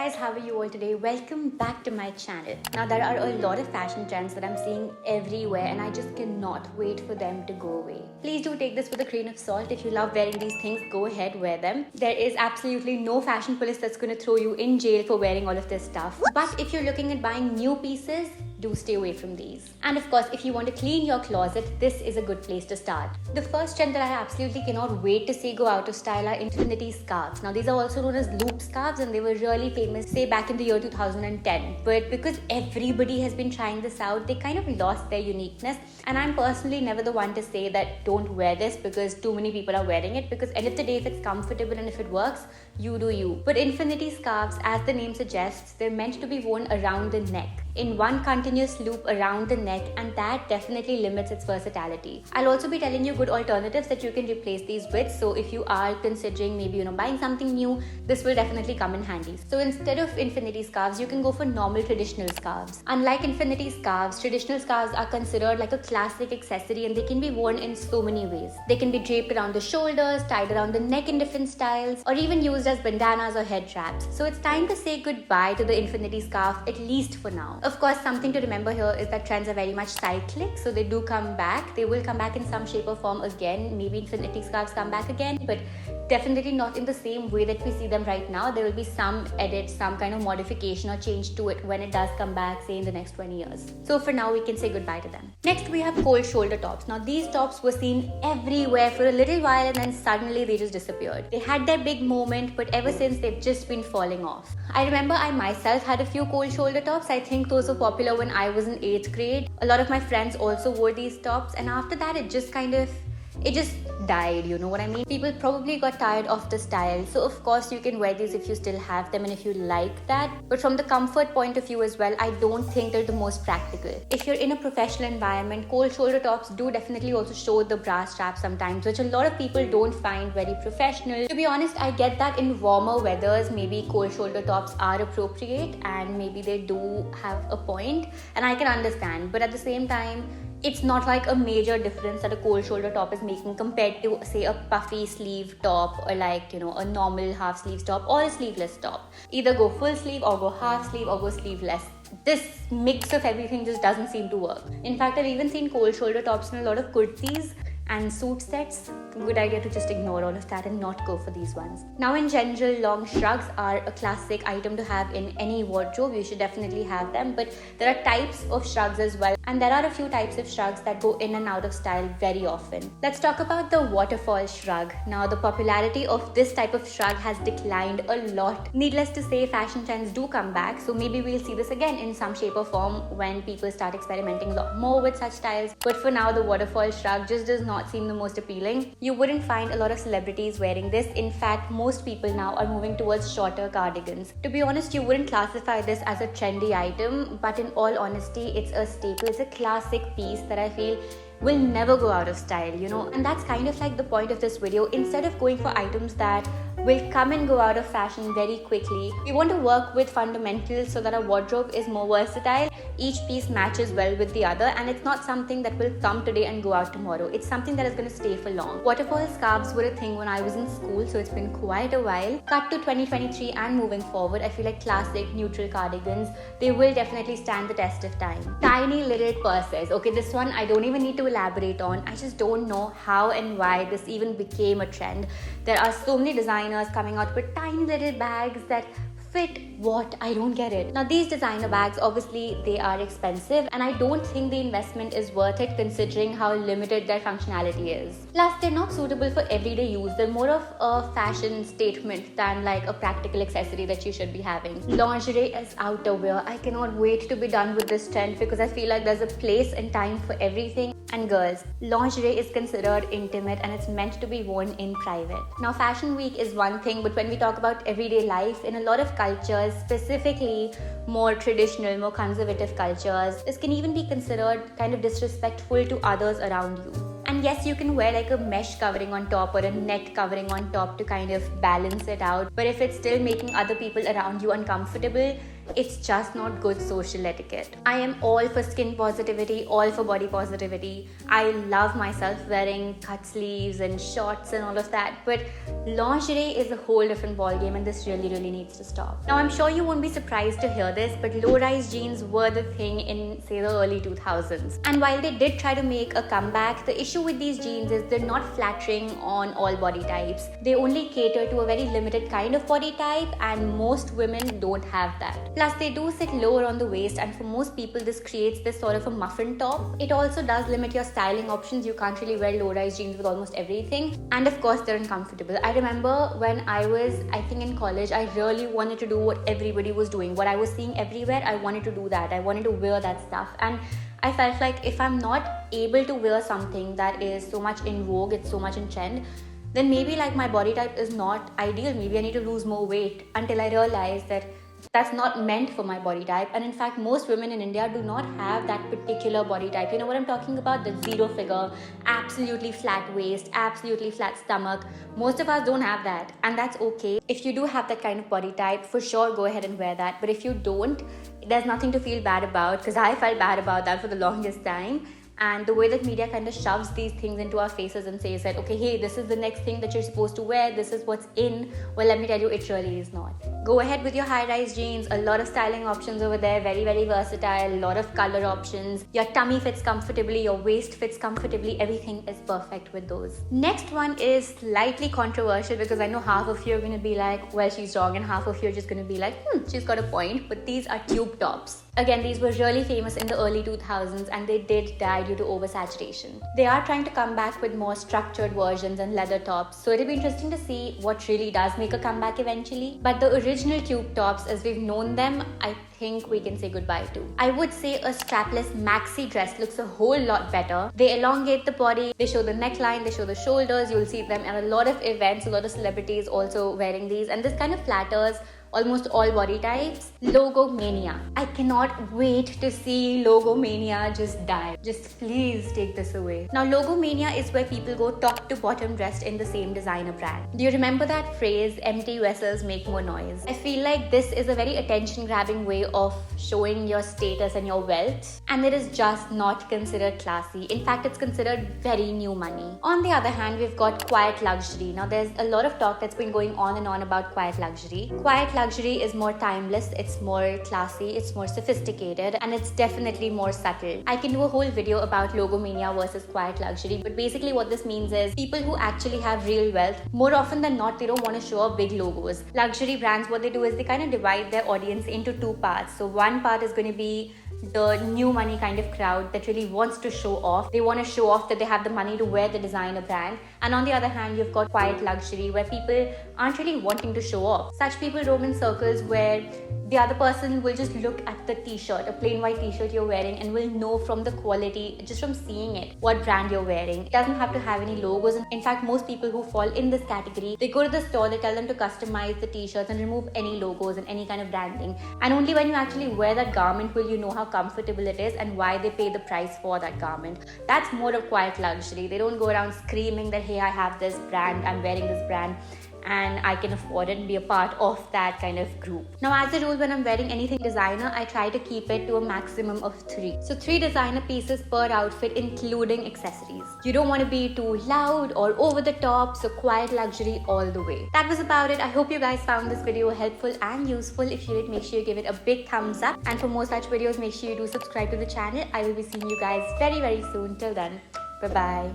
guys, how are you all today? Welcome back to my channel. Now there are a lot of fashion trends that I'm seeing everywhere and I just cannot wait for them to go away. Please do take this with a grain of salt. If you love wearing these things, go ahead, wear them. There is absolutely no fashion police that's going to throw you in jail for wearing all of this stuff. But if you're looking at buying new pieces, do stay away from these. And of course, if you want to clean your closet, this is a good place to start. The first trend that I absolutely cannot wait to see go out of style are infinity scarves. Now these are also known as loop scarves and they were really famous say back in the year 2010. But because everybody has been trying this out, they kind of lost their uniqueness. And I'm personally never the one to say that don't wear this because too many people are wearing it, because end of the day, if it's comfortable and if it works, you do you. But infinity scarves, as the name suggests, they're meant to be worn around the neck in one continuous loop around the neck, and that definitely limits its versatility. I'll also be telling you good alternatives that you can replace these with, so if you are considering maybe buying something new, this will definitely come in handy. So instead of infinity scarves, you can go for normal traditional scarves. Unlike infinity scarves, traditional scarves are considered like a classic accessory and they can be worn in so many ways. They can be draped around the shoulders, tied around the neck in different styles, or even used as bandanas or head wraps. So it's time to say goodbye to the infinity scarf, at least for now. Of course, something to remember here is that trends are very much cyclic, so they do come back. They will come back in some shape or form again. Maybe infinity scarves come back again, but definitely not in the same way that we see them right now. There will be some edit, some kind of modification or change to it when it does come back, say in the next 20 years. So for now, we can say goodbye to them. Next, we have cold shoulder tops. Now these tops were seen everywhere for a little while and then suddenly they just disappeared. They had their big moment, but ever since they've just been falling off. I remember I myself had a few cold shoulder tops. I think those were popular when I was in 8th grade. A lot of my friends also wore these tops, and after that it just died, you know what I mean? People probably got tired of the style. So of course you can wear these if you still have them and if you like that. But from the comfort point of view as well, I don't think they're the most practical. If you're in a professional environment, cold shoulder tops do definitely also show the bra strap sometimes, which a lot of people don't find very professional. To be honest, I get that in warmer weathers, maybe cold shoulder tops are appropriate and maybe they do have a point, and I can understand. But at the same time, it's not like a major difference that a cold shoulder top is making compared to, say, a puffy sleeve top or like, a normal half sleeve top or a sleeveless top. Either go full sleeve or go half sleeve or go sleeveless. This mix of everything just doesn't seem to work. In fact, I've even seen cold shoulder tops in a lot of kurtis and suit sets. Good idea to just ignore all of that and not go for these ones. Now in general, long shrugs are a classic item to have in any wardrobe. You should definitely have them, but there are types of shrugs as well, and there are a few types of shrugs that go in and out of style very often. Let's talk about the waterfall shrug. Now the popularity of this type of shrug has declined a lot. Needless to say, fashion trends do come back, so maybe we'll see this again in some shape or form when people start experimenting a lot more with such styles. But for now, the waterfall shrug just does not seem the most appealing. You wouldn't find a lot of celebrities wearing this. In fact, most people now are moving towards shorter cardigans. To be honest, you wouldn't classify this as a trendy item, but in all honesty, it's a staple. It's a classic piece that I feel will never go out of style, and that's kind of like the point of this video. Instead of going for items that will come and go out of fashion very quickly, we want to work with fundamentals so that our wardrobe is more versatile. Each piece matches well with the other, and it's not something that will come today and go out tomorrow. It's something that is going to stay for long. Waterfall scarves were a thing when I was in school, so it's been quite a while. Cut to 2023 and moving forward, I feel like classic neutral cardigans, they will definitely stand the test of time. Tiny little purses. Okay, this one I don't even need to elaborate on. I just don't know how and why this even became a trend. There are so many designers coming out with tiny little bags that fit what? I don't get it. Now these designer bags, obviously they are expensive, and I don't think the investment is worth it considering how limited their functionality is. Plus, they're not suitable for everyday use. They're more of a fashion statement than like a practical accessory that you should be having. Lingerie as outerwear. I cannot wait to be done with this trend because I feel like there's a place and time for everything. And girls, lingerie is considered intimate and it's meant to be worn in private. Now fashion week is one thing, but when we talk about everyday life, in a lot of cultures, specifically more traditional, more conservative cultures, this can even be considered kind of disrespectful to others around you. And And yes, you can wear like a mesh covering on top or a net covering on top to kind of balance it out. But if it's still making other people around you uncomfortable, it's just not good social etiquette. I am all for skin positivity, all for body positivity. I love myself wearing cut sleeves and shorts and all of that, but lingerie is a whole different ballgame, and this really needs to stop. Now, I'm sure you won't be surprised to hear this, but low-rise jeans were the thing in, say, the early 2000s. And while they did try to make a comeback, the issue with these jeans is they're not flattering on all body types. They only cater to a very limited kind of body type, and most women don't have that. Plus, they do sit lower on the waist, and for most people, this creates this sort of a muffin top. It also does limit your styling options. You can't really wear low-rise jeans with almost everything. And of course, they're uncomfortable. I remember when I was, I think in college, I really wanted to do what everybody was doing. What I was seeing everywhere, I wanted to do that. I wanted to wear that stuff. And I felt like if I'm not able to wear something that is so much in vogue, it's so much in trend, then maybe like my body type is not ideal. Maybe I need to lose more weight, until I realized that that's not meant for my body type. And in fact, most women in India do not have that particular body type. You know what I'm talking about? The zero figure, absolutely flat waist, absolutely flat stomach. Most of us don't have that, and that's okay. If you do have that kind of body type, for sure go ahead and wear that. But if you don't, there's nothing to feel bad about, because I felt bad about that for the longest time. And the way that media kind of shoves these things into our faces and says that, okay, hey, this is the next thing that you're supposed to wear, this is what's in. Well, let me tell you, it really is not. Go ahead with your high-rise jeans. A lot of styling options over there, very versatile, a lot of color options. Your tummy fits comfortably, your waist fits comfortably, everything is perfect with those. Next one is slightly controversial, because I know half of you are going to be like, well, she's wrong, and half of you are just going to be like, she's got a point. But these are tube tops. Again, these were really famous in the early 2000s, and they did die due to oversaturation. They are trying to come back with more structured versions and leather tops, so it'll be interesting to see what really does make a comeback eventually. But the original tube tops, as we've known them, I think we can say goodbye to. I would say a strapless maxi dress looks a whole lot better. They elongate the body, they show the neckline, they show the shoulders. You'll see them at a lot of events, a lot of celebrities also wearing these, and this kind of flatters almost all body types. Logo Mania. I cannot wait to see Logo Mania just die. Just please take this away. Now, Logo Mania is where people go top to bottom dressed in the same designer brand. Do you remember that phrase, empty vessels make more noise? I feel like this is a very attention-grabbing way of showing your status and your wealth, and it is just not considered classy. In fact, it's considered very new money. On the other hand, we've got quiet luxury. Now, there's a lot of talk that's been going on and on about quiet luxury. Quiet luxury is more timeless, it's more classy, it's more sophisticated, and it's definitely more subtle. I can do a whole video about Logo Mania versus quiet luxury, but basically what this means is people who actually have real wealth, more often than not, they don't want to show off big logos. Luxury brands, what they do is they kind of divide their audience into two parts. So one part is going to be the new money kind of crowd that really wants to show off. They want to show off that they have the money to wear the designer brand. And on the other hand, you've got quiet luxury, where people aren't really wanting to show off. Such people roam in circles where the other person will just look at the t-shirt, a plain white t-shirt you're wearing, and will know from the quality, just from seeing it, what brand you're wearing. It doesn't have to have any logos. In fact, most people who fall in this category, they go to the store, they tell them to customize the t-shirts and remove any logos and any kind of branding. And only when you actually wear that garment will you know how comfortable it is and why they pay the price for that garment. That's more of quiet luxury. They don't go around screaming that, hey, I have this brand, I'm wearing this brand, and I can afford it and be a part of that kind of group. Now, as a rule, when I'm wearing anything designer, I try to keep it to a maximum of 3. So 3 designer pieces per outfit, including accessories. You don't want to be too loud or over the top, so quiet luxury all the way. That was about it. I hope you guys found this video helpful and useful. If you did, make sure you give it a big thumbs up. And for more such videos, make sure you do subscribe to the channel. I will be seeing you guys very soon. Till then, bye-bye.